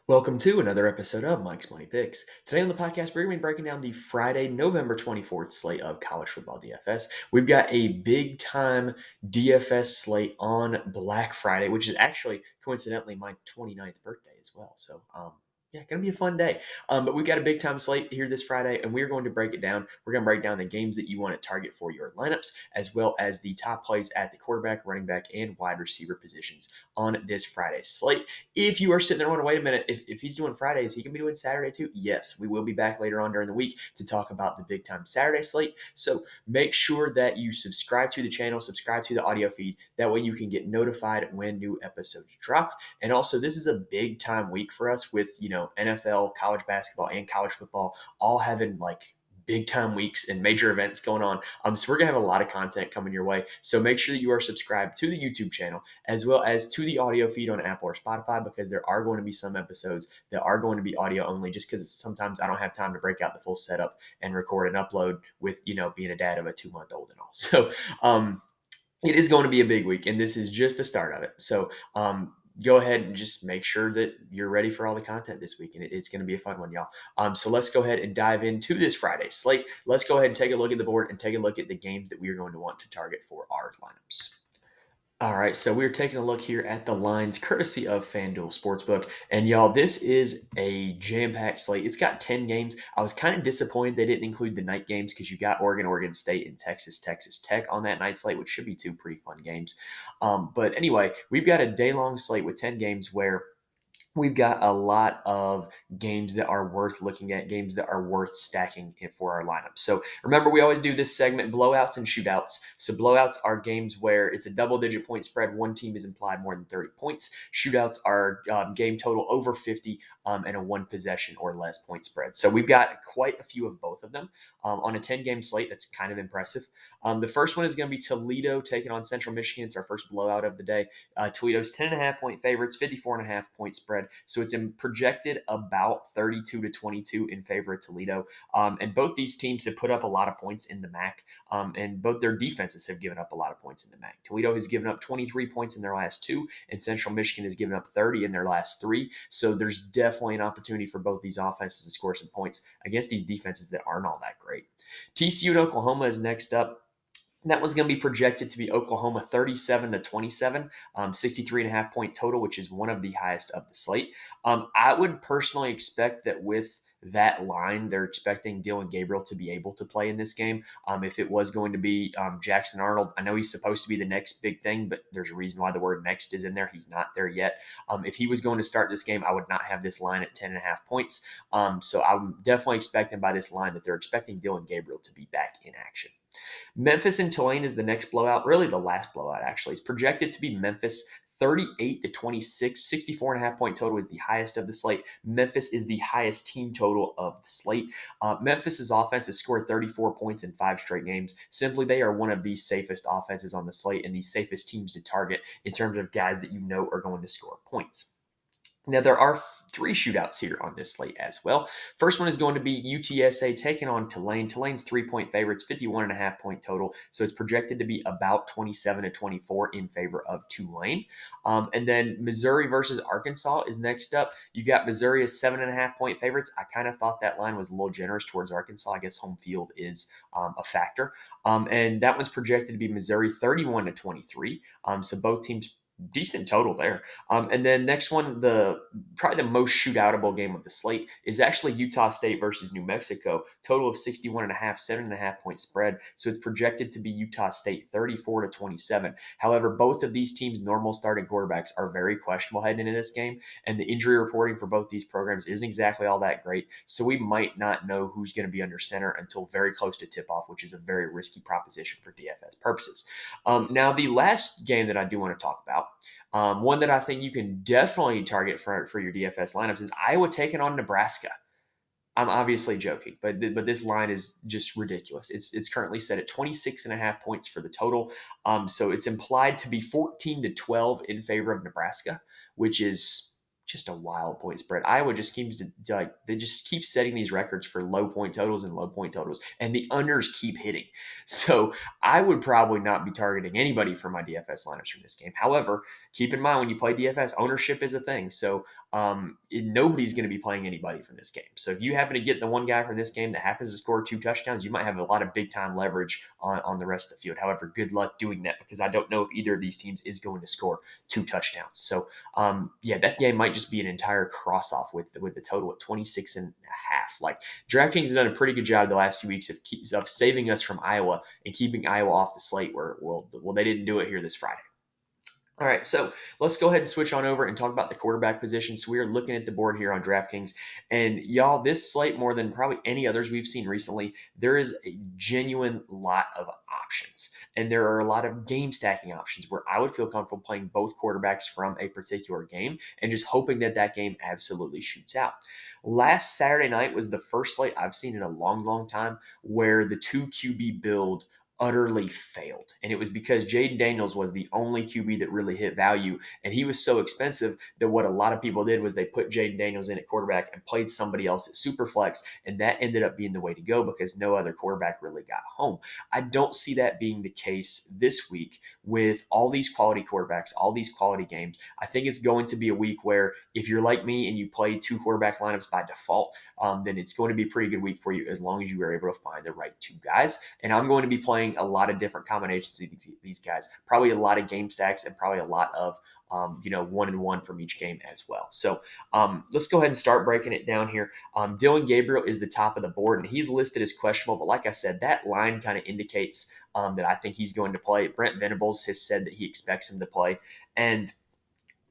Welcome to another episode of Mike's Money Picks. Today on the podcast, we're going to be breaking down the Friday, November 24th slate of college football DFS. We've got a big time DFS slate on Black Friday, which is actually coincidentally my 29th birthday as well. So, going to be a fun day. But we've got a big time slate here this Friday, and we're going to break it down. We're going to break down the games that you want to target for your lineups, as well as the top plays at the quarterback, running back, and wide receiver positions on this Friday slate. If you are sitting there wondering, wait a minute, if he's doing Fridays, he can be doing Saturday too? Yes, we will be back later on during the week to talk about the big time Saturday slate. So make sure that you subscribe to the channel, subscribe to the audio feed. That way you can get notified when new episodes drop. And also, this is a big time week for us with, NFL, college basketball, and college football all having big time weeks and major events going on. So we're going to have a lot of content coming your way. So make sure that you are subscribed to the YouTube channel as well as to the audio feed on Apple or Spotify, because there are going to be some episodes that are going to be audio only, just because sometimes I don't have time to break out the full setup and record and upload with, being a dad of a 2-month-old and all. So it is going to be a big week, and this is just the start of it. So go ahead and just make sure that you're ready for all the content this week, and it's going to be a fun one, y'all. So let's go ahead and dive into this Friday slate. Let's go ahead and take a look at the board and take a look at the games that we are going to want to target for our lineups. All right, so we're taking a look here at the lines courtesy of FanDuel Sportsbook. And y'all, this is a jam-packed slate. It's got 10 games. I was kind of disappointed they didn't include the night games, because you got Oregon State, and Texas Tech on that night slate, which should be two pretty fun games. But anyway, we've got a day-long slate with 10 games where we've got a lot of games that are worth looking at, games that are worth stacking for our lineup. So remember, we always do this segment, blowouts and shootouts. So blowouts are games where it's a double-digit point spread. One team is implied more than 30 points. Shootouts are game total over 50 and a one possession or less point spread. So we've got quite a few of both of them on a 10-game slate. That's kind of impressive. The first one is going to be Toledo taking on Central Michigan. It's our first blowout of the day. Toledo's 10.5-point favorites, 54.5-point spread. So it's projected about 32-22 in favor of Toledo. And both these teams have put up a lot of points in the MAC, and both their defenses have given up a lot of points in the MAC. Toledo has given up 23 points in their last two, and Central Michigan has given up 30 in their last three. So there's definitely an opportunity for both these offenses to score some points against these defenses that aren't all that great. TCU and Oklahoma is next up. That one's going to be projected to be Oklahoma 37-27, 63.5-point total, which is one of the highest of the slate. I would personally expect that with that line, they're expecting Dylan Gabriel to be able to play in this game. If it was going to be Jackson Arnold, I know he's supposed to be the next big thing, but there's a reason why the word next is in there. He's not there yet. If he was going to start this game, I would not have this line at 10.5 points. So I'm definitely expecting by this line that they're expecting Dylan Gabriel to be back in action. Memphis and Tulane is the next blowout, really the last blowout actually. It's projected to be Memphis 38-26, 64.5-point total is the highest of the slate. Memphis is the highest team total of the slate. Memphis's offense has scored 34 points in 5 straight games. Simply, they are one of the safest offenses on the slate and the safest teams to target in terms of guys that you know are going to score points. Now, there are 3 shootouts here on this slate as well. First one is going to be UTSA taking on Tulane. Tulane's 3-point favorites, 51.5-point total. So it's projected to be about 27-24 in favor of Tulane. And then Missouri versus Arkansas is next up. You got Missouri as 7.5-point favorites. I kind of thought that line was a little generous towards Arkansas. I guess home field is a factor. And that one's projected to be Missouri 31-23. So both teams decent total there. And then next one, probably the most shootoutable game of the slate is actually Utah State versus New Mexico. Total of 61.5, 7.5-point spread. So it's projected to be Utah State 34-27. However, both of these teams' normal starting quarterbacks are very questionable heading into this game, and the injury reporting for both these programs isn't exactly all that great. So we might not know who's going to be under center until very close to tip-off, which is a very risky proposition for DFS purposes. Now, the last game that I do want to talk about, one that I think you can definitely target for your DFS lineups, is Iowa taking on Nebraska. I'm obviously joking, but this line is just ridiculous. It's currently set at 26.5 points for the total. So it's implied to be 14-12 in favor of Nebraska, which is just a wild point spread. Iowa just seems to they just keep setting these records for low point totals and low point totals, and the unders keep hitting. So I would probably not be targeting anybody for my DFS lineups from this game. However, keep in mind when you play DFS, ownership is a thing. So nobody's going to be playing anybody from this game. So if you happen to get the one guy from this game that happens to score 2 touchdowns, you might have a lot of big time leverage on the rest of the field. However, good luck doing that because I don't know if either of these teams is going to score 2 touchdowns. So that game might just be an entire cross off with the total at 26.5. Like DraftKings has done a pretty good job the last few weeks of saving us from Iowa and keeping Iowa off the slate. Where they didn't do it here this Friday. All right, so let's go ahead and switch on over and talk about the quarterback position. So we are looking at the board here on DraftKings, and y'all, this slate more than probably any others we've seen recently, there is a genuine lot of options, and there are a lot of game stacking options where I would feel comfortable playing both quarterbacks from a particular game and just hoping that that game absolutely shoots out. Last Saturday night was the first slate I've seen in a long, long time where the 2 QB build utterly failed. And it was because Jaden Daniels was the only QB that really hit value. And he was so expensive that what a lot of people did was they put Jaden Daniels in at quarterback and played somebody else at Superflex. And that ended up being the way to go because no other quarterback really got home. I don't see that being the case this week with all these quality quarterbacks, all these quality games. I think it's going to be a week where if you're like me and you play 2 quarterback lineups by default, then it's going to be a pretty good week for you as long as you are able to find the right 2 guys. And I'm going to be playing a lot of different combinations of these guys, probably a lot of game stacks and probably a lot of 1-1 from each game as well. So let's go ahead and start breaking it down here. Dylan Gabriel is the top of the board, and he's listed as questionable. But like I said, that line kind of indicates that I think he's going to play. Brent Venables has said that he expects him to play. And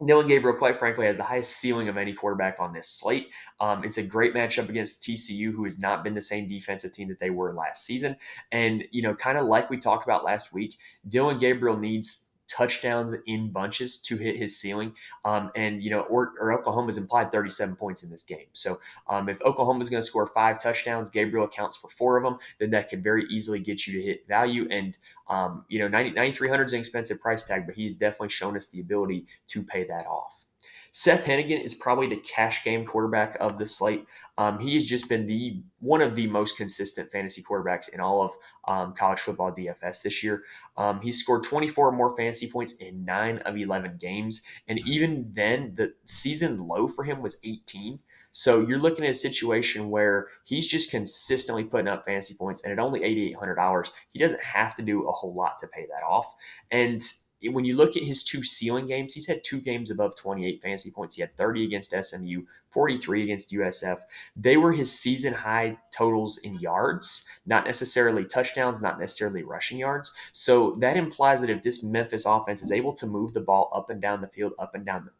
Dylan Gabriel, quite frankly, has the highest ceiling of any quarterback on this slate. It's a great matchup against TCU, who has not been the same defensive team that they were last season. And, kind of like we talked about last week, Dylan Gabriel needs touchdowns in bunches to hit his ceiling. Or Oklahoma's implied 37 points in this game. So if Oklahoma's going to score 5 touchdowns, Gabriel accounts for 4 of them, then that could very easily get you to hit value. And 9,300 is an expensive price tag, but he's definitely shown us the ability to pay that off. Seth Hennigan is probably the cash game quarterback of the slate. He has just been one of the most consistent fantasy quarterbacks in all of college football DFS this year. He's scored 24 or more fantasy points in 9 of 11 games. And even then, the season low for him was 18. So you're looking at a situation where he's just consistently putting up fantasy points, and at only $8,800, he doesn't have to do a whole lot to pay that off. And when you look at his 2 ceiling games, he's had 2 games above 28 fantasy points. He had 30 against SMU, 43 against USF. They were his season high totals in yards, not necessarily touchdowns, not necessarily rushing yards. So that implies that if this Memphis offense is able to move the ball up and down the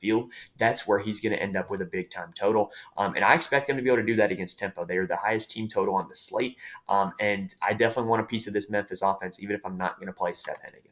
field, that's where he's going to end up with a big time total. And I expect him to be able to do that against Tempo. They are the highest team total on the slate. And I definitely want a piece of this Memphis offense, even if I'm not going to play Seth Hennigan.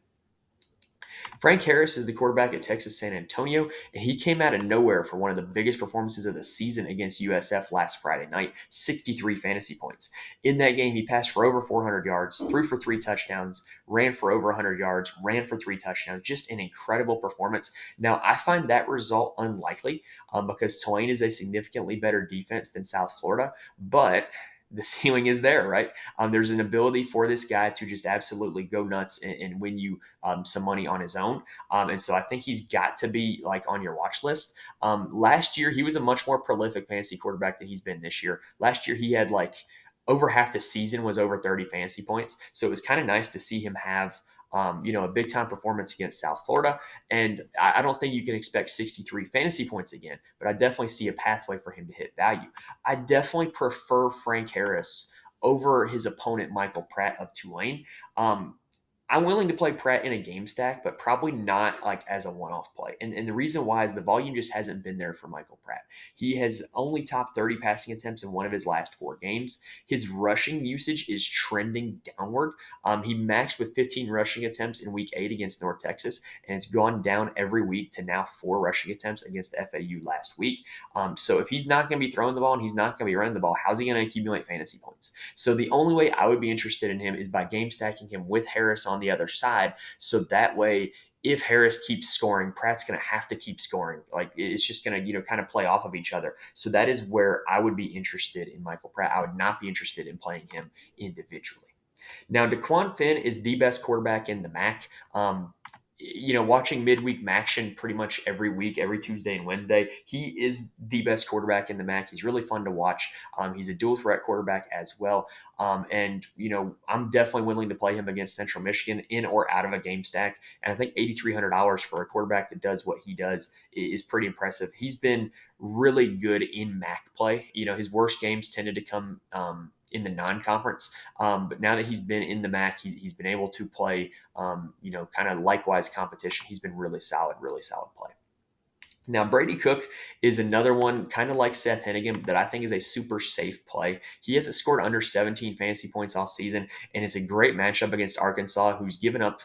Frank Harris is the quarterback at Texas San Antonio, and he came out of nowhere for one of the biggest performances of the season against USF last Friday night, 63 fantasy points. In that game, he passed for over 400 yards, threw for 3 touchdowns, ran for over 100 yards, ran for 3 touchdowns, just an incredible performance. Now, I find that result unlikely because Tulane is a significantly better defense than South Florida, but the ceiling is there, right? There's an ability for this guy to just absolutely go nuts and win you some money on his own. And so I think he's got to be like on your watch list. Last year, he was a much more prolific fantasy quarterback than he's been this year. Last year, he had over half the season was over 30 fantasy points. So it was kind of nice to see him have a big time performance against South Florida. And I don't think you can expect 63 fantasy points again, but I definitely see a pathway for him to hit value. I definitely prefer Frank Harris over his opponent, Michael Pratt of Tulane. I'm willing to play Pratt in a game stack, but probably not as a one-off play. And the reason why is the volume just hasn't been there for Michael Pratt. He has only topped 30 passing attempts in one of his last 4 games. His rushing usage is trending downward. He maxed with 15 rushing attempts in week 8 against North Texas, and it's gone down every week to now 4 rushing attempts against FAU last week. So if he's not going to be throwing the ball and he's not going to be running the ball, how's he going to accumulate fantasy points? So the only way I would be interested in him is by game stacking him with Harris on the other side. So that way, if Harris keeps scoring, Pratt's going to have to keep scoring. It's just going to, kind of play off of each other. So that is where I would be interested in Michael Pratt. I would not be interested in playing him individually. Now, DeQuan Finn is the best quarterback in the MAC. watching midweek action pretty much every week, every Tuesday and Wednesday, he is the best quarterback in the MAC. He's really fun to watch. He's a dual threat quarterback as well. And I'm definitely willing to play him against Central Michigan in or out of a game stack. And I think $8,300 for a quarterback that does what he does is pretty impressive. He's been really good in MAC play. His worst games tended to come in the non-conference. But now that he's been in the MAC, he's been able to play, kind of likewise competition. He's been really solid play. Now, Brady Cook is another one, kind of like Seth Hennigan, that I think is a super safe play. He hasn't scored under 17 fantasy points all season, and it's a great matchup against Arkansas, who's given up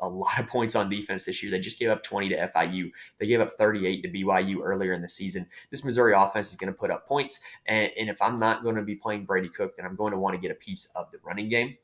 a lot of points on defense this year. They just gave up 20 to FIU. They gave up 38 to BYU earlier in the season. This Missouri offense is going to put up points, and if I'm not going to be playing Brady Cook, then I'm going to want to get a piece of the running game.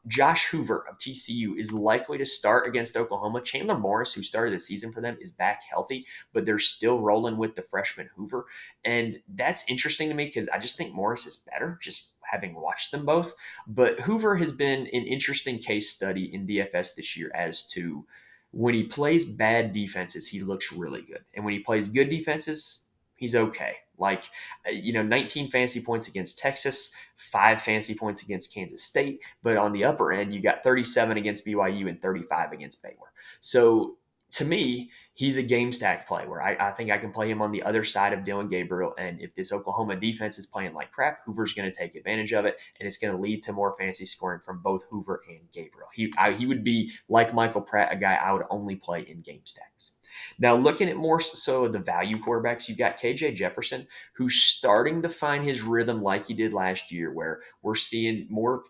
Josh Hoover of TCU is likely to start against Oklahoma. Chandler Morris, who started the season for them, is back healthy, but they're still rolling with the freshman Hoover. And that's interesting to me because I just think Morris is better, just having watched them both. But Hoover has been an interesting case study in DFS this year as to when he plays bad defenses, he looks really good. And when he plays good defenses, he's okay. 19 fantasy points against Texas, 5 fantasy points against Kansas State. But on the upper end, you got 37 against BYU and 35 against Baylor. So to me, he's a game stack play where I think I can play him on the other side of Dylan Gabriel. And if this Oklahoma defense is playing like crap, Hoover's going to take advantage of it. And it's going to lead to more fantasy scoring from both Hoover and Gabriel. He would be like Michael Pratt, a guy I would only play in game stacks. Now, looking at more so the value quarterbacks, you've got KJ Jefferson, who's starting to find his rhythm like he did last year, where we're seeing more,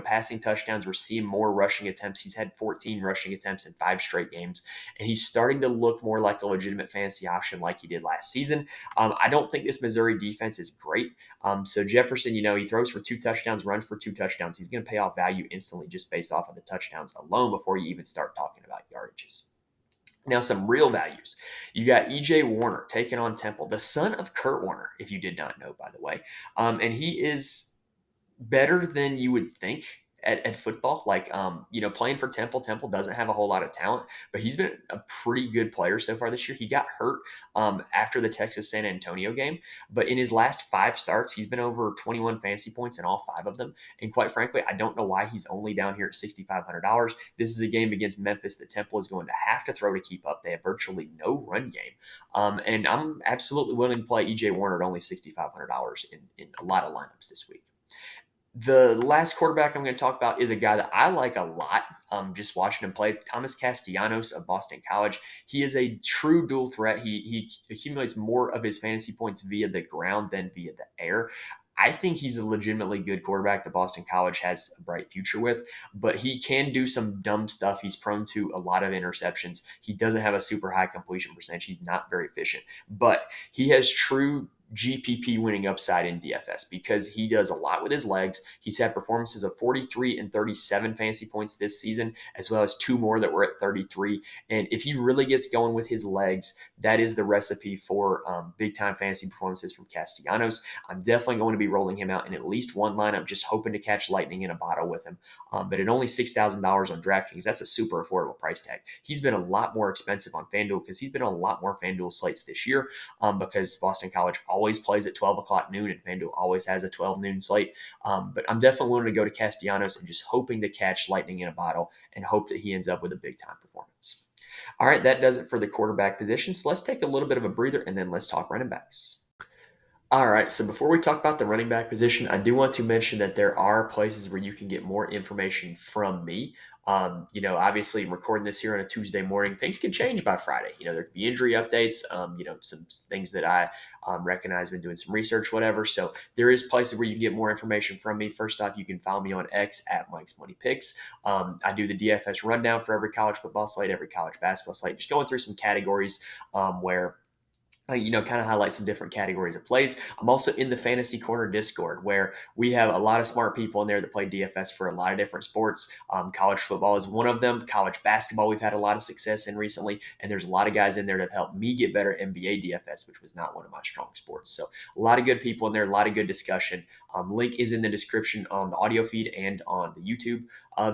passing touchdowns. We're seeing more rushing attempts. He's had 14 rushing attempts in 5 straight games, and he's starting to look more like a legitimate fantasy option like he did last season. I don't think this Missouri defense is great. So Jefferson, he throws for 2 touchdowns, runs for 2 touchdowns. He's going to pay off value instantly just based off of the touchdowns alone before you even start talking about yardages. Now, some real values. You got E.J. Warner taking on Temple, the son of Kurt Warner, if you did not know, by the way. And he is better than you would think at football. Playing for Temple. Temple doesn't have a whole lot of talent, but he's been a pretty good player so far this year. He got hurt after the Texas San Antonio game, but in his last 5 starts, he's been over 21 fantasy points in all 5 of them. And quite frankly, I don't know why he's only down here at $6,500. This is a game against Memphis that Temple is going to have to throw to keep up. They have virtually no run game. And I'm absolutely willing to play E.J. Warner at only $6,500 in a lot of lineups this week. The last quarterback I'm going to talk about is a guy that I like a lot. Just watching him play, Thomas Castellanos of Boston College. He is a true dual threat. He accumulates more of his fantasy points via the ground than via the air. I think he's a legitimately good quarterback that Boston College has a bright future with, but he can do some dumb stuff. He's prone to a lot of interceptions. He doesn't have a super high completion percentage. He's not very efficient, but he has true GPP winning upside in DFS because he does a lot with his legs. He's had performances of 43 and 37 fantasy points this season, as well as 2 more that were at 33. And if he really gets going with his legs, that is the recipe for big-time fantasy performances from Castellanos. I'm definitely going to be rolling him out in at least one lineup, just hoping to catch lightning in a bottle with him. But at only $6,000 on DraftKings, that's a super affordable price tag. He's been a lot more expensive on FanDuel because he's been on a lot more FanDuel slates this year because Boston College always plays at 12 o'clock noon, and FanDuel always has a 12 noon slate. But I'm definitely willing to go to Castellanos and just hoping to catch lightning in a bottle and hope that he ends up with a big-time performance. All right, that does it for the quarterback position. So let's take a little bit of a breather, and then let's talk running backs. All right, so before we talk about the running back position, I do want to mention that there are places where you can get more information from me. Obviously recording this here on a Tuesday morning, things can change by Friday. There could be injury updates, some things that I recognize when doing some research, whatever. So there is places where you can get more information from me. First off, you can follow me on X at Mike's Money Picks. I do the DFS rundown for every college football slate, every college basketball slate, just going through some categories where kind of highlight some different categories of plays. I'm also in the Fantasy Corner Discord where we have a lot of smart people in there that play DFS for a lot of different sports. College football is one of them. College basketball we've had a lot of success in recently, and there's a lot of guys in there that have helped me get better at NBA DFS, which was not one of my strong sports. So a lot of good people in there, a lot of good discussion. Link is in the description on the audio feed and on the YouTube.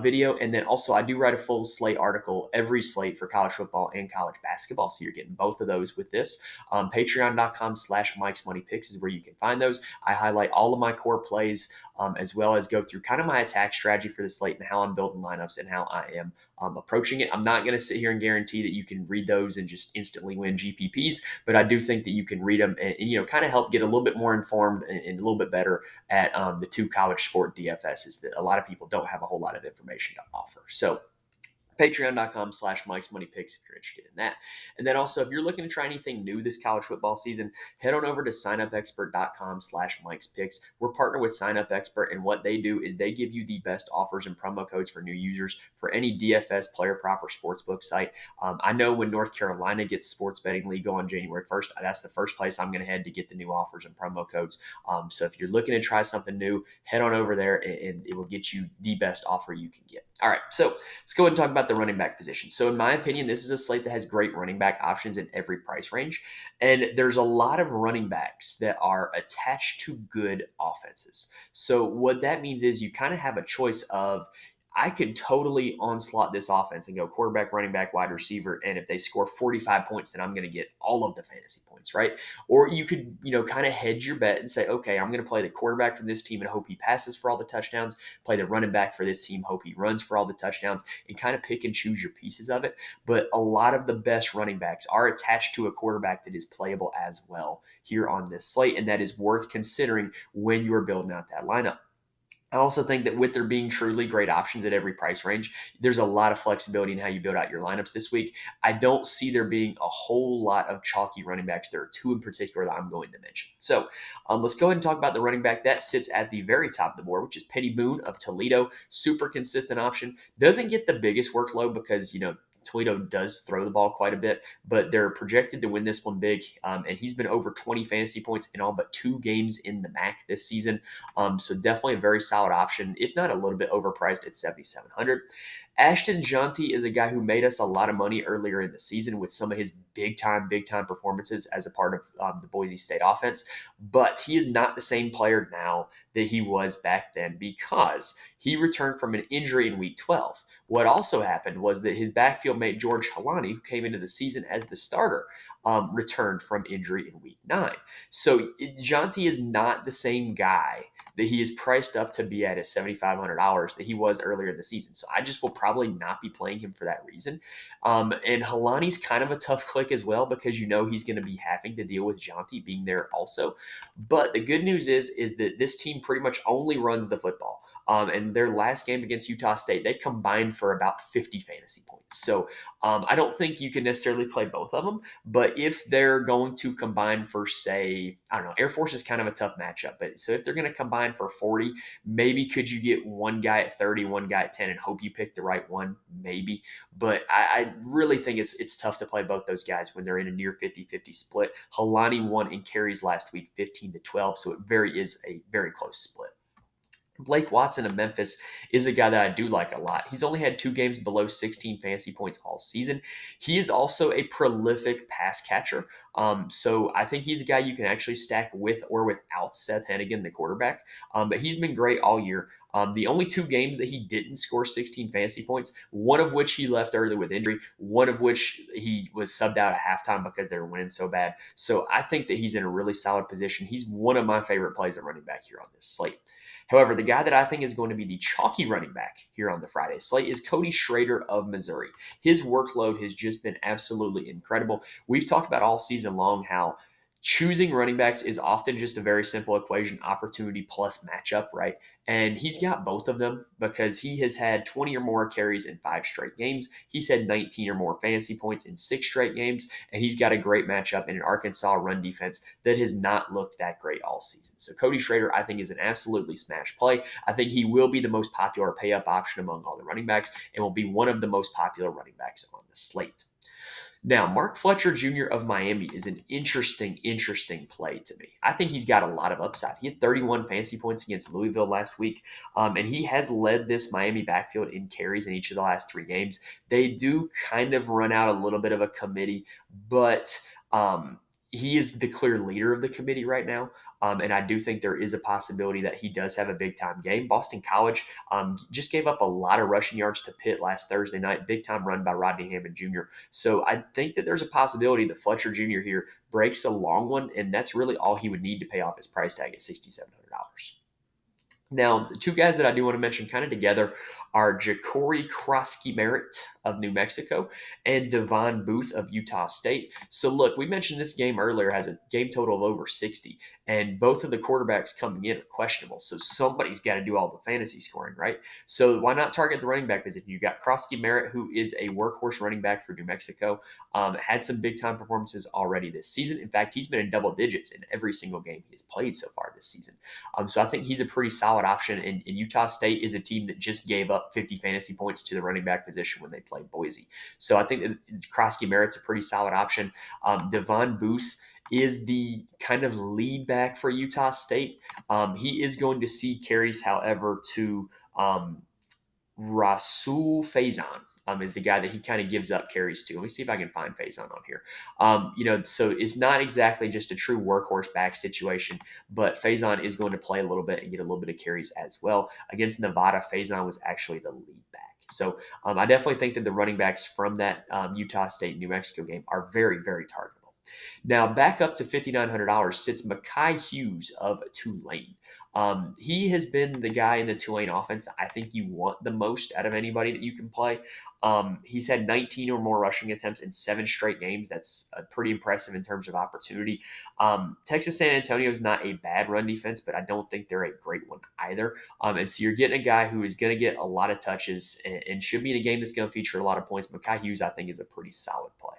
video. And then also I do write a full slate article every slate for college football and college basketball. So you're getting both of those with this. Patreon.com/Mike's Money Picks is where you can find those. I highlight all of my core plays, as well as go through kind of my attack strategy for the slate and how I'm building lineups and how I am approaching it. I'm not going to sit here and guarantee that you can read those and just instantly win GPPs, but I do think that you can read them and kind of help get a little bit more informed and a little bit better at the two college sport DFSs that a lot of people don't have a whole lot of information to offer. So Patreon.com/Mike's Money Picks if you're interested in that. And then also, if you're looking to try anything new this college football season, head on over to signupexpert.com/Mike's Picks. We're partnered with SignUpExpert, and what they do is they give you the best offers and promo codes for new users for any DFS player prop or sportsbook site. I know when North Carolina gets sports betting legal on January 1st, that's the first place I'm going to head to get the new offers and promo codes. So if you're looking to try something new, head on over there and it will get you the best offer you can get. All right, so let's go ahead and talk about the running back position. So in my opinion, this is a slate that has great running back options in every price range. And there's a lot of running backs that are attached to good offenses. So what that means is you kind of have a choice of, I could totally onslaught this offense and go quarterback, running back, wide receiver. And if they score 45 points, then I'm going to get all of the fantasy points, right? Or you could, kind of hedge your bet and say, okay, I'm going to play the quarterback for this team and hope he passes for all the touchdowns, play the running back for this team, hope he runs for all the touchdowns, and kind of pick and choose your pieces of it. But a lot of the best running backs are attached to a quarterback that is playable as well here on this slate. And that is worth considering when you are building out that lineup. I also think that with there being truly great options at every price range, there's a lot of flexibility in how you build out your lineups this week. I don't see there being a whole lot of chalky running backs. There are two in particular that I'm going to mention. So let's go ahead and talk about the running back that sits at the very top of the board, which is Penny Boone of Toledo. Super consistent option. Doesn't get the biggest workload because, Toledo does throw the ball quite a bit, but they're projected to win this one big. And he's been over 20 fantasy points in all but 2 games in the MAC this season. So definitely a very solid option, if not a little bit overpriced at 7,700. Ashton Jeanty is a guy who made us a lot of money earlier in the season with some of his big time performances as a part of the Boise State offense. But he is not the same player now that he was back then because he returned from an injury in week 12. What also happened was that his backfield mate, George Halani, who came into the season as the starter, returned from injury in week 9. So Jeanty is not the same guy that he is priced up to be at $7,500 that he was earlier in the season. So I just will probably not be playing him for that reason. And Halani's kind of a tough click as well because he's going to be having to deal with Jeanty being there also. But the good news is that this team pretty much only runs the football. And their last game against Utah State, they combined for about 50 fantasy points. So I don't think you can necessarily play both of them. But if they're going to combine for, say, I don't know, Air Force is kind of a tough matchup. But so if they're going to combine for 40, maybe could you get one guy at 30, one guy at 10 and hope you pick the right one? Maybe. But I really think it's tough to play both those guys when they're in a near 50-50 split. Halani won in carries last week 15-12. So it is a very close split. Blake Watson of Memphis is a guy that I do like a lot. He's only had 2 games below 16 fantasy points all season. He is also a prolific pass catcher. So I think he's a guy you can actually stack with or without Seth Hennigan, the quarterback. But he's been great all year. The only 2 games that he didn't score 16 fantasy points, one of which he left early with injury, one of which he was subbed out at halftime because they were winning so bad. So I think that he's in a really solid position. He's one of my favorite plays at running back here on this slate. However, the guy that I think is going to be the chalky running back here on the Friday slate is Cody Schrader of Missouri. His workload has just been absolutely incredible. We've talked about all season long how choosing running backs is often just a very simple equation, opportunity plus matchup, right? And he's got both of them because he has had 20 or more carries in 5 straight games. He's had 19 or more fantasy points in 6 straight games. And he's got a great matchup in an Arkansas run defense that has not looked that great all season. So Cody Schrader, I think, is an absolutely smash play. I think he will be the most popular pay-up option among all the running backs and will be one of the most popular running backs on the slate. Now, Mark Fletcher Jr. of Miami is an interesting play to me. I think he's got a lot of upside. He had 31 fantasy points against Louisville last week, and he has led this Miami backfield in carries in each of the last 3 games. They do kind of run out a little bit of a committee, but he is the clear leader of the committee right now. And I do think there is a possibility that he does have a big time game. Boston College just gave up a lot of rushing yards to Pitt last Thursday night. Big time run by Rodney Hammond Jr. So I think that there's a possibility that Fletcher Jr. here breaks a long one, and that's really all he would need to pay off his price tag at $6,700. Now, the two guys that I do want to mention kind of together are Ja'Cory Krosky-Merritt of New Mexico and Devon Booth of Utah State. So, look, we mentioned this game earlier has a game total of over 60, and both of the quarterbacks coming in are questionable. So, somebody's got to do all the fantasy scoring, right? So, why not target the running back position? You got Krosky-Merritt, who is a workhorse running back for New Mexico, had some big time performances already this season. In fact, he's been in double digits in every single game he has played so far this season. So I think he's a pretty solid option. And Utah State is a team that just gave up 50 fantasy points to the running back position when they played Boise. So I think that Krosky-Merritt's a pretty solid option. Devon Booth is the kind of lead back for Utah State. He is going to see carries, however, to Rasul Faison. Is the guy that he kind of gives up carries to. Let me see if I can find Faison on here. So it's not exactly just a true workhorse back situation, but Faison is going to play a little bit and get a little bit of carries as well. Against Nevada, Faison was actually the lead back. So I definitely think that the running backs from that Utah State New Mexico game are very, very targetable. Now, back up to $5,900 sits Mekhi Hughes of Tulane. He has been the guy in the Tulane offense that I think you want the most out of anybody that you can play. He's had 19 or more rushing attempts in 7 straight games. That's pretty impressive in terms of opportunity. Texas San Antonio is not a bad run defense, but I don't think they're a great one either. And so you're getting a guy who is going to get a lot of touches and should be in a game that's going to feature a lot of points. Mekhi Hughes, I think, is a pretty solid play.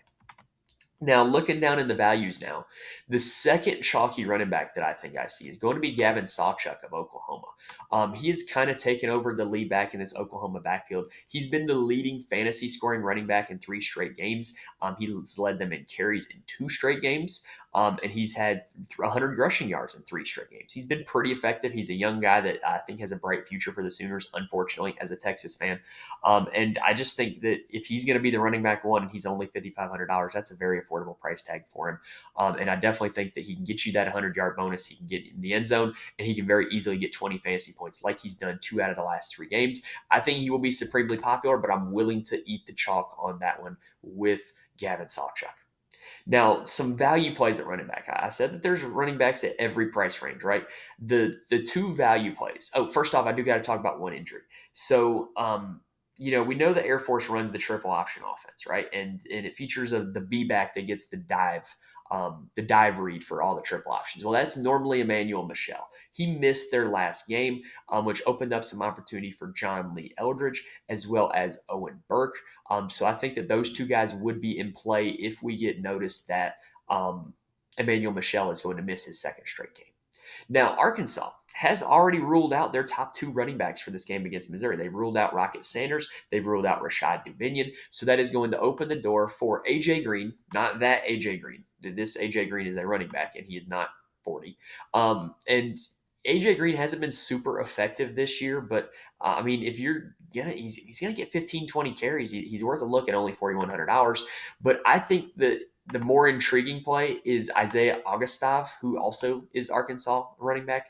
Now, looking down in the values now, the second chalky running back that I think I see is going to be Gavin Sawchuk of Oklahoma. He has kind of taken over the lead back in this Oklahoma backfield. He's been the leading fantasy scoring running back in 3 straight games. He's led them in carries in 2 straight games. And he's had 100 rushing yards in 3 straight games. He's been pretty effective. He's a young guy that I think has a bright future for the Sooners, unfortunately, as a Texas fan. And I just think that if he's going to be the running back one and he's only $5,500, that's a very affordable price tag for him. And I definitely think that he can get you that 100-yard bonus. He can get in the end zone, and he can very easily get 20 fantasy points like he's done 2 out of the last 3 games. I think he will be supremely popular, but I'm willing to eat the chalk on that one with Gavin Sawchuk. Now, some value plays at running back. I said that there's running backs at every price range, right? The 2 value plays. Oh, first off, I do got to talk about one injury. So, we know the Air Force runs the triple option offense, right? And it features the B back that gets the dive read for all the triple options. Well, that's normally Emmanuel Michel. He missed their last game, which opened up some opportunity for John Lee Eldridge as well as Owen Burke. So I think that those 2 guys would be in play if we get noticed that Emmanuel Michel is going to miss his 2nd straight game. Now, Arkansas has already ruled out their top 2 running backs for this game against Missouri. They've ruled out Rocket Sanders. They've ruled out Rashad Dubinion. So that is going to open the door for A.J. Green, not that A.J. Green. This A.J. Green is a running back, and he is not 40. And A.J. Green hasn't been super effective this year, but if you're he's going to get 15, 20 carries. He's worth a look at only $4,100. But I think that the more intriguing play is Isaiah Augustave, who also is Arkansas running back.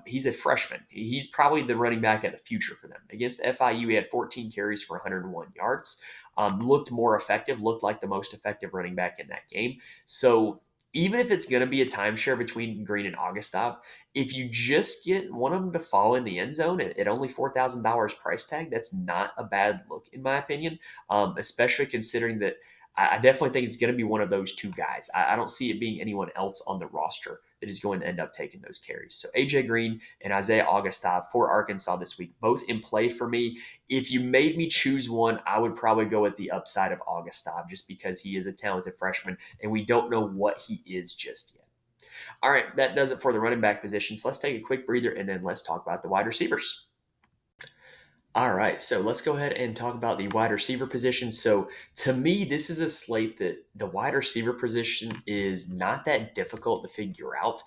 He's a freshman. He's probably the running back of the future for them. Against FIU, he had 14 carries for 101 yards. Looked more effective, looked like the most effective running back in that game. So even if it's going to be a timeshare between Green and Augustave, if you just get one of them to fall in the end zone at only $4,000 price tag, that's not a bad look in my opinion, especially considering that I definitely think it's going to be one of those 2 guys. I don't see it being anyone else on the roster that is going to end up taking those carries. So A.J. Green and Isaiah Augustave for Arkansas this week, both in play for me. If you made me choose one, I would probably go with the upside of Augustave just because he is a talented freshman and we don't know what he is just yet. All right, that does it for the running back position. So let's take a quick breather and then let's talk about the wide receivers. All right, so let's go ahead and talk about the wide receiver position. So to me, this is a slate that the wide receiver position is not that difficult to figure out.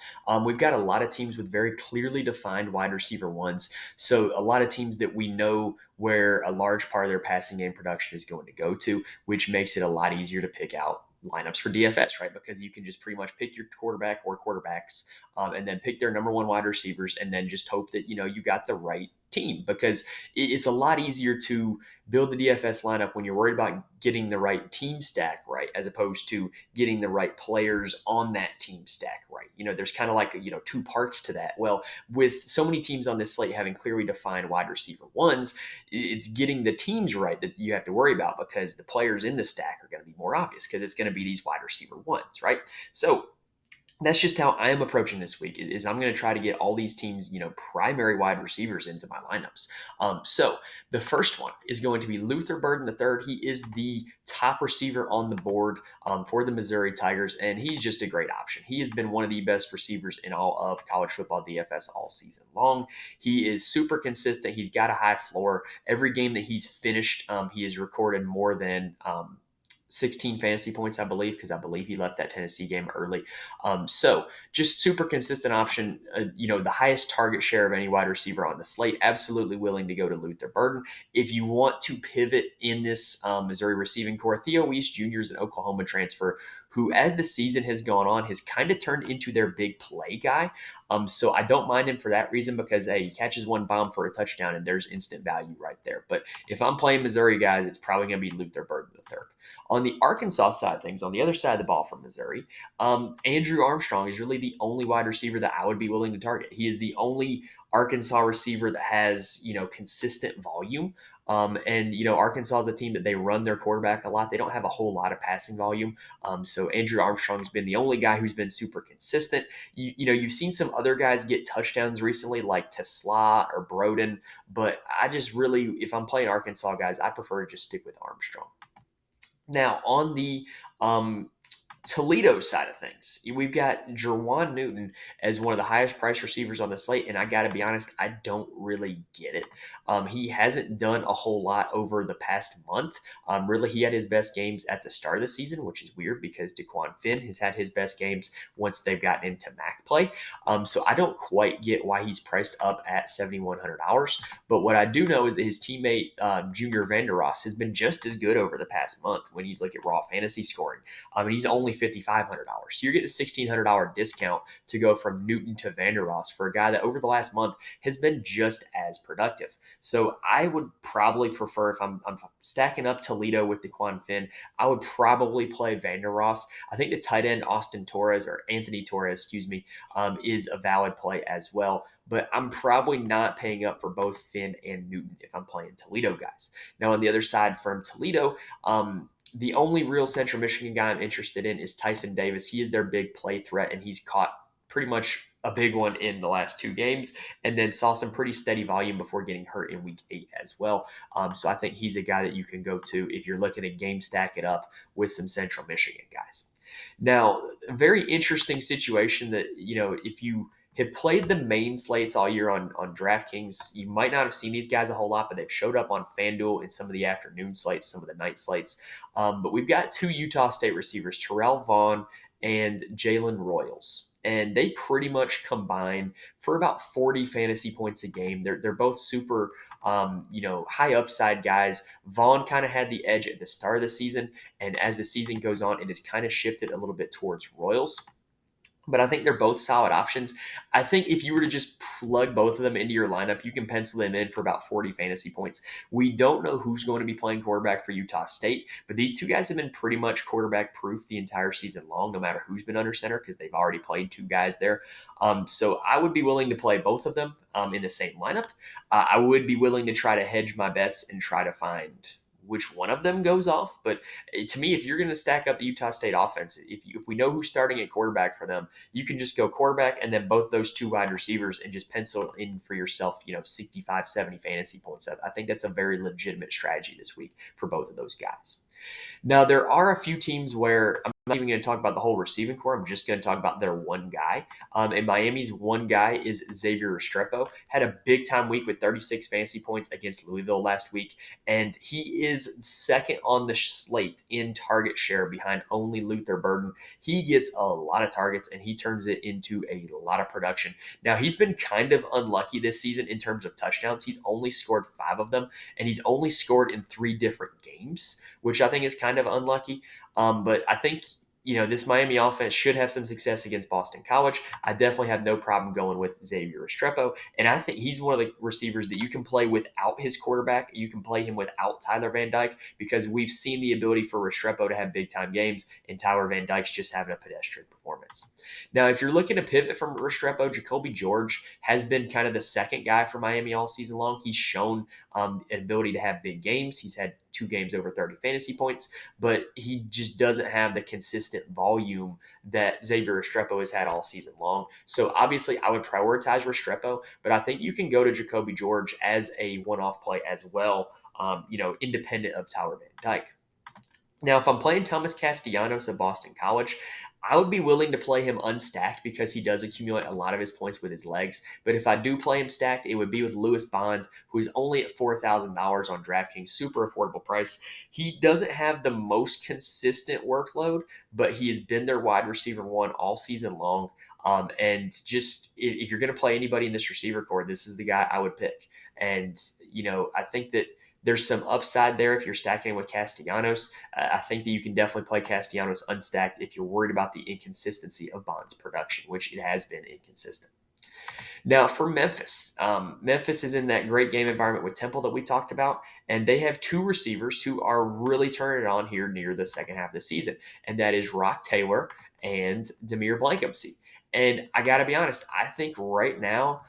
We've got a lot of teams with very clearly defined wide receiver ones. So a lot of teams that we know where a large part of their passing game production is going to go to, which makes it a lot easier to pick out lineups for DFS, right? Because you can just pretty much pick your quarterback or quarterbacks, and then pick their number one wide receivers, and then just hope that you got the right team. Because it's a lot easier to build the DFS lineup when you're worried about getting the right team stack right, as opposed to getting the right players on that team stack right. There's kind of like two parts to that. Well, with so many teams on this slate having clearly defined wide receiver ones, it's getting the teams right that you have to worry about, because the players in the stack are going to be more obvious because it's going to be these wide receiver ones, right? So that's just how I am approaching this week. Is I'm going to try to get all these teams, primary wide receivers into my lineups. So the first one is going to be Luther Burden the third. He is the top receiver on the board for the Missouri Tigers, and he's just a great option. He has been one of the best receivers in all of college football DFS all season long. He is super consistent. He's got a high floor. Every game that he's finished, he has recorded more than 16 fantasy points, I believe, because I believe he left that Tennessee game early. So just super consistent option. The highest target share of any wide receiver on the slate. Absolutely willing to go to Luther Burden. If you want to pivot in this Missouri receiving core, Theo Weiss Jr. is an Oklahoma transfer who, as the season has gone on, has kind of turned into their big play guy. So I don't mind him for that reason, because he catches one bomb for a touchdown and there's instant value right there. But if I'm playing Missouri guys, it's probably going to be Luther Burden the third. On the Arkansas side of things, on the other side of the ball from Missouri, Andrew Armstrong is really the only wide receiver that I would be willing to target. He is the only Arkansas receiver that has, consistent volume. Arkansas is a team that they run their quarterback a lot. They don't have a whole lot of passing volume. So Andrew Armstrong's been the only guy who's been super consistent. You've seen some other guys get touchdowns recently, like Tesla or Broden, but I just really, if I'm playing Arkansas guys, I prefer to just stick with Armstrong. Now, on the Toledo side of things, we've got Jerwan Newton as one of the highest priced receivers on the slate, and I got to be honest, I don't really get it. He hasn't done a whole lot over the past month. Really, he had his best games at the start of the season, which is weird because Dequan Finn has had his best games once they've gotten into MAC play. So I don't quite get why he's priced up at $7,100. But what I do know is that his teammate, Junior Vandeross, has been just as good over the past month when you look at raw fantasy scoring. And he's only $5,500. So you're getting a $1,600 discount to go from Newton to Vandeross for a guy that over the last month has been just as productive. So I would probably prefer, if I'm stacking up Toledo with Dequan Finn, I would probably play Vandeross. I think the tight end Anthony Torres, is a valid play as well. But I'm probably not paying up for both Finn and Newton if I'm playing Toledo guys. Now, on the other side from Toledo, the only real Central Michigan guy I'm interested in is Tyson Davis. He is their big play threat, and he's caught pretty much a big one in the last two games, and then saw some pretty steady volume before getting hurt in week 8 as well. So I think he's a guy that you can go to if you're looking to game stack it up with some Central Michigan guys. Now, a very interesting situation that, if you have played the main slates all year on DraftKings, you might not have seen these guys a whole lot, but they've showed up on FanDuel in some of the afternoon slates, some of the night slates. But we've got two Utah State receivers, Terrell Vaughn and Jalen Royals. And they pretty much combine for about 40 fantasy points a game. They're both super high upside guys. Vaughn kind of had the edge at the start of the season, and as the season goes on, it has kind of shifted a little bit towards Royals. But I think they're both solid options. I think if you were to just plug both of them into your lineup, you can pencil them in for about 40 fantasy points. We don't know who's going to be playing quarterback for Utah State, but these two guys have been pretty much quarterback proof the entire season long, no matter who's been under center, because they've already played two guys there. So I would be willing to play both of them in the same lineup. I would be willing to try to hedge my bets and try to find which one of them goes off. But to me, if you're going to stack up the Utah State offense, if we know who's starting at quarterback for them, you can just go quarterback and then both those two wide receivers and just pencil in for yourself, 65, 70 fantasy points. I think that's a very legitimate strategy this week for both of those guys. Now, there are a few teams where I'm not even going to talk about the whole receiving core. I'm just going to talk about their one guy. And Miami's one guy is Xavier Restrepo. Had a big time week with 36 fantasy points against Louisville last week. And he is second on the slate in target share behind only Luther Burden. He gets a lot of targets and he turns it into a lot of production. Now, he's been kind of unlucky this season in terms of touchdowns. He's only scored 5 of them, and he's only scored in 3 different games, which I think is kind of unlucky. But I think, this Miami offense should have some success against Boston College. I definitely have no problem going with Xavier Restrepo. And I think he's one of the receivers that you can play without his quarterback. You can play him without Tyler Van Dyke because we've seen the ability for Restrepo to have big time games, and Tyler Van Dyke's just having a pedestrian performance. Now, if you're looking to pivot from Restrepo, Jacoby George has been kind of the second guy for Miami all season long. He's shown an ability to have big games. He's had 2 games over 30 fantasy points, but he just doesn't have the consistent volume that Xavier Restrepo has had all season long. So obviously, I would prioritize Restrepo, but I think you can go to Jacoby George as a one-off play as well, independent of Tyler Van Dyke. Now, if I'm playing Thomas Castellanos of Boston College, I would be willing to play him unstacked because he does accumulate a lot of his points with his legs. But if I do play him stacked, it would be with Lewis Bond, who is only at $4,000 on DraftKings, super affordable price. He doesn't have the most consistent workload, but he has been their wide receiver one all season long. And just if you're going to play anybody in this receiver core, this is the guy I would pick. And, I think that there's some upside there if you're stacking with Castellanos. I think that you can definitely play Castellanos unstacked if you're worried about the inconsistency of Bond's production, which it has been inconsistent. Now, for Memphis, Memphis is in that great game environment with Temple that we talked about, and they have 2 receivers who are really turning it on here near the second half of the season, and that is Rock Taylor and Demir Blankumsey. And I got to be honest, I think right now,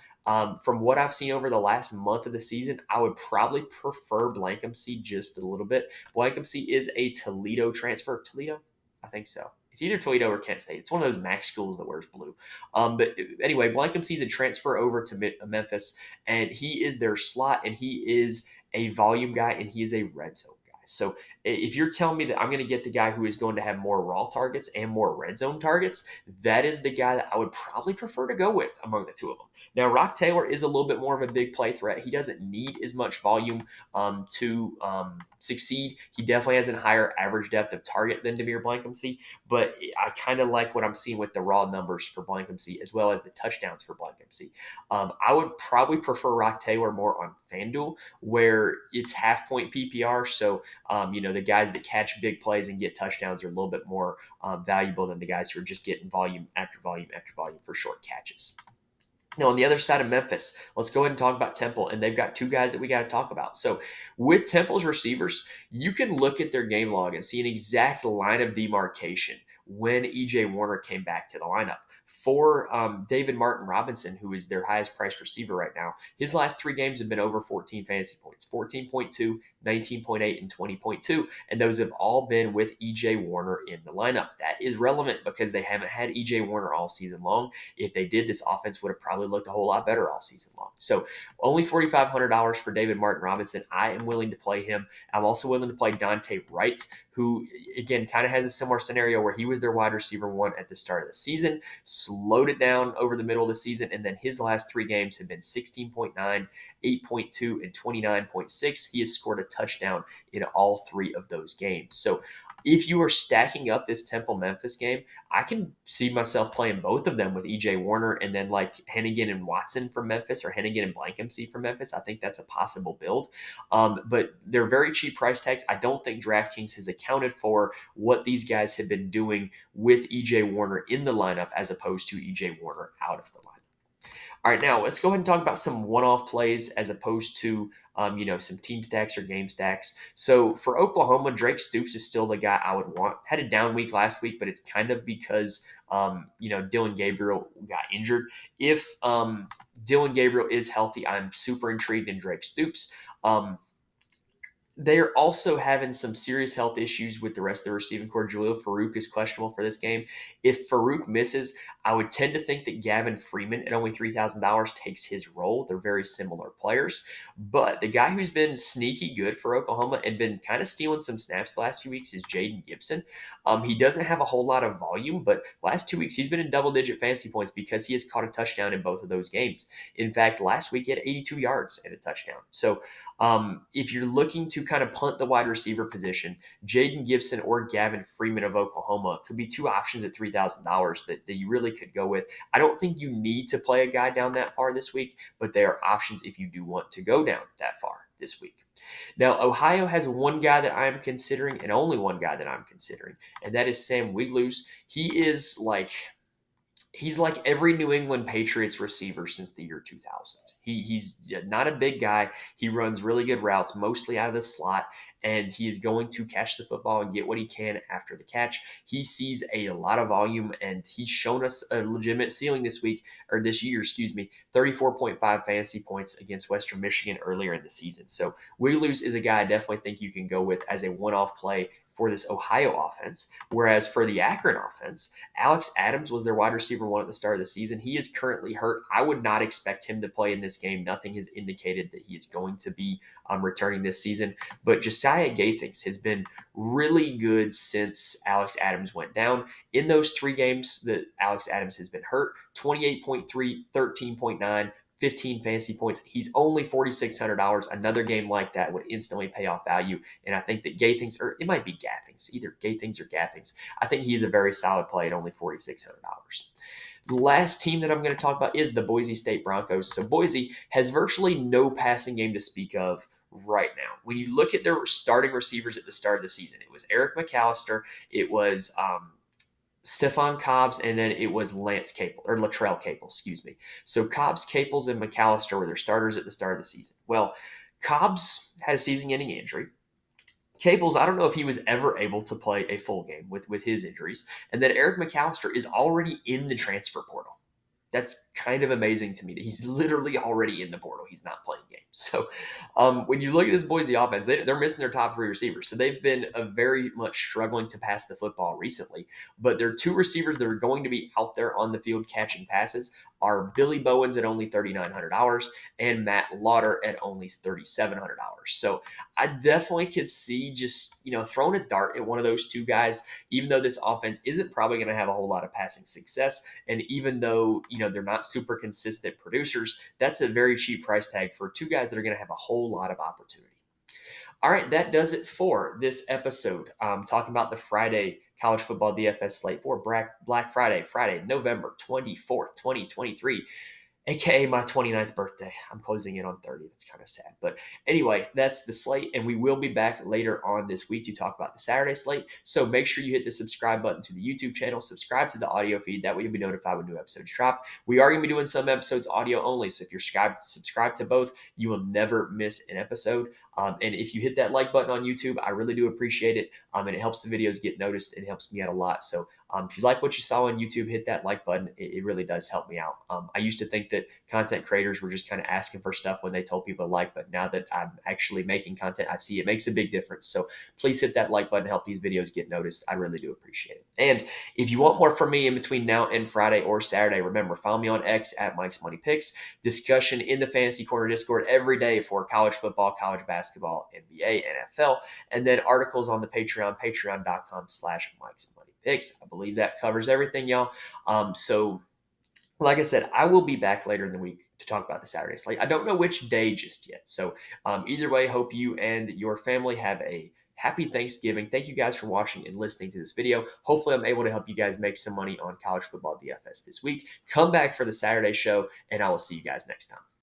from what I've seen over the last month of the season, I would probably prefer Blankumsey just a little bit. Blankumsey is a Toledo transfer. Toledo? I think so. It's either Toledo or Kent State. It's one of those MAC schools that wears blue. But anyway, Blankumsey's a transfer over to Memphis, and he is their slot, and he is a volume guy, and he is a red zone guy. So if you're telling me that I'm going to get the guy who is going to have more raw targets and more red zone targets, that is the guy that I would probably prefer to go with among the two of them. Now, Rock Taylor is a little bit more of a big play threat. He doesn't need as much volume to succeed. He definitely has a higher average depth of target than Demir Blankumsey, but I kind of like what I'm seeing with the raw numbers for Blankumsey as well as the touchdowns for Blankumsey. I would probably prefer Rock Taylor more on FanDuel, where it's half-point PPR, so the guys that catch big plays and get touchdowns are a little bit more valuable than the guys who are just getting volume after volume after volume for short catches. Now, on the other side of Memphis, let's go ahead and talk about Temple, and they've got 2 guys that we got to talk about. So with Temple's receivers, you can look at their game log and see an exact line of demarcation when E.J. Warner came back to the lineup. For David Martin Robinson, who is their highest priced receiver right now, his last 3 games have been over 14 fantasy points, 14.2, 19.8, and 20.2, and those have all been with E.J. Warner in the lineup. That is relevant because they haven't had E.J. Warner all season long. If they did, this offense would have probably looked a whole lot better all season long. So only $4,500 for David Martin Robinson. I am willing to play him. I'm also willing to play Dante Wright, who, again, kind of has a similar scenario where he was their wide receiver one at the start of the season, slowed it down over the middle of the season, and then his last 3 games have been 16.9, 8.2, and 29.6. He has scored a touchdown in all 3 of those games. So if you are stacking up this Temple-Memphis game, I can see myself playing both of them with E.J. Warner and then like Hennigan and Watson from Memphis or Hennigan and Blankumsey from Memphis. I think that's a possible build. But they're very cheap price tags. I don't think DraftKings has accounted for what these guys have been doing with E.J. Warner in the lineup as opposed to E.J. Warner out of the lineup. All right, now let's go ahead and talk about some one-off plays as opposed to some team stacks or game stacks. So for Oklahoma, Drake Stoops is still the guy I would want. Had a down week last week, but it's kind of because Dylan Gabriel got injured. If Dylan Gabriel is healthy, I'm super intrigued in Drake Stoops. They're also having some serious health issues with the rest of the receiving core. Jalil Farouk is questionable for this game. If Farouk misses, I would tend to think that Gavin Freeman at only $3,000 takes his role. They're very similar players. But the guy who's been sneaky good for Oklahoma and been kind of stealing some snaps the last few weeks is Jaden Gibson. He doesn't have a whole lot of volume, but last 2 weeks he's been in double-digit fantasy points because he has caught a touchdown in both of those games. In fact, last week he had 82 yards and a touchdown. So if you're looking to kind of punt the wide receiver position, Jaden Gibson or Gavin Freeman of Oklahoma could be 2 options at $3,000 that you really could go with. I don't think you need to play a guy down that far this week, but they are options if you do want to go down that far. this week. Now, Ohio has one guy that I'm considering, and only one guy that I'm considering, and that is Sam Wiglusz. He's like every New England Patriots receiver since the year 2000. He's not a big guy. He runs really good routes, mostly out of the slot, and he is going to catch the football and get what he can after the catch. He sees a lot of volume, and he's shown us a legitimate ceiling this year, 34.5 fantasy points against Western Michigan earlier in the season. So Wiglusz is a guy I definitely think you can go with as a one-off play for this Ohio offense. Whereas for the Akron offense, Alex Adams was their wide receiver one at the start of the season. He is currently hurt. I would not expect him to play in this game. Nothing has indicated that he is going to be returning this season. But Josiah Gathings has been really good since Alex Adams went down. In those 3 games that Alex Adams has been hurt, 28.3, 13.9, 15 fantasy points. He's only $4,600. Another game like that would instantly pay off value. And I think that Gathings, or it might be Gathings, either Gathings or Gathings, I think he is a very solid play at only $4,600. The last team that I'm going to talk about is the Boise State Broncos. So Boise has virtually no passing game to speak of right now. When you look at their starting receivers at the start of the season, it was Eric McAllister, it was Stephon Cobbs, and then it was Latrell Capel, So Cobbs, Capels, and McAllister were their starters at the start of the season. Well, Cobbs had a season-ending injury. Capels, I don't know if he was ever able to play a full game with his injuries. And then Eric McAllister is already in the transfer portal. That's kind of amazing to me that he's literally already in the portal. He's not playing games. So when you look at this Boise offense, they're missing their top 3 receivers. So they've been very much struggling to pass the football recently. But their 2 receivers that are going to be out there on the field catching passes are Billy Bowens at only $3,900 and Matt Lauder at only $3,700. So I definitely could see just, throwing a dart at one of those 2 guys, even though this offense isn't probably going to have a whole lot of passing success. And even though, they're not super consistent producers, that's a very cheap price tag for 2 guys that are going to have a whole lot of opportunity. All right, that does it for this episode. Talking about the Friday College Football DFS slate for Black Friday, November 24th, 2023. AKA my 29th birthday. I'm closing in on 30. That's kind of sad. But anyway, that's the slate, and we will be back later on this week to talk about the Saturday slate. So make sure you hit the subscribe button to the YouTube channel, subscribe to the audio feed. That way you'll be notified when new episodes drop. We are going to be doing some episodes audio only, so if you're subscribed to both, you will never miss an episode. And if you hit that like button on YouTube, I really do appreciate it. And it helps the videos get noticed. It helps me out a lot. So if you like what you saw on YouTube, hit that like button. It really does help me out. I used to think that content creators were just kind of asking for stuff when they told people to like, but now that I'm actually making content, I see it makes a big difference. So please hit that like button, help these videos get noticed. I really do appreciate it. And if you want more from me in between now and Friday or Saturday, remember, follow me on X at Mike's Money Picks. Discussion in the Fantasy Corner Discord every day for college football, college basketball, NBA, NFL, and then articles on the Patreon, patreon.com/Mike's Money Picks. I believe that covers everything, y'all. So like I said, I will be back later in the week to talk about the Saturday slate. I don't know which day just yet. So either way, hope you and your family have a happy Thanksgiving. Thank you guys for watching and listening to this video. Hopefully I'm able to help you guys make some money on college football DFS this week. Come back for the Saturday show, and I will see you guys next time.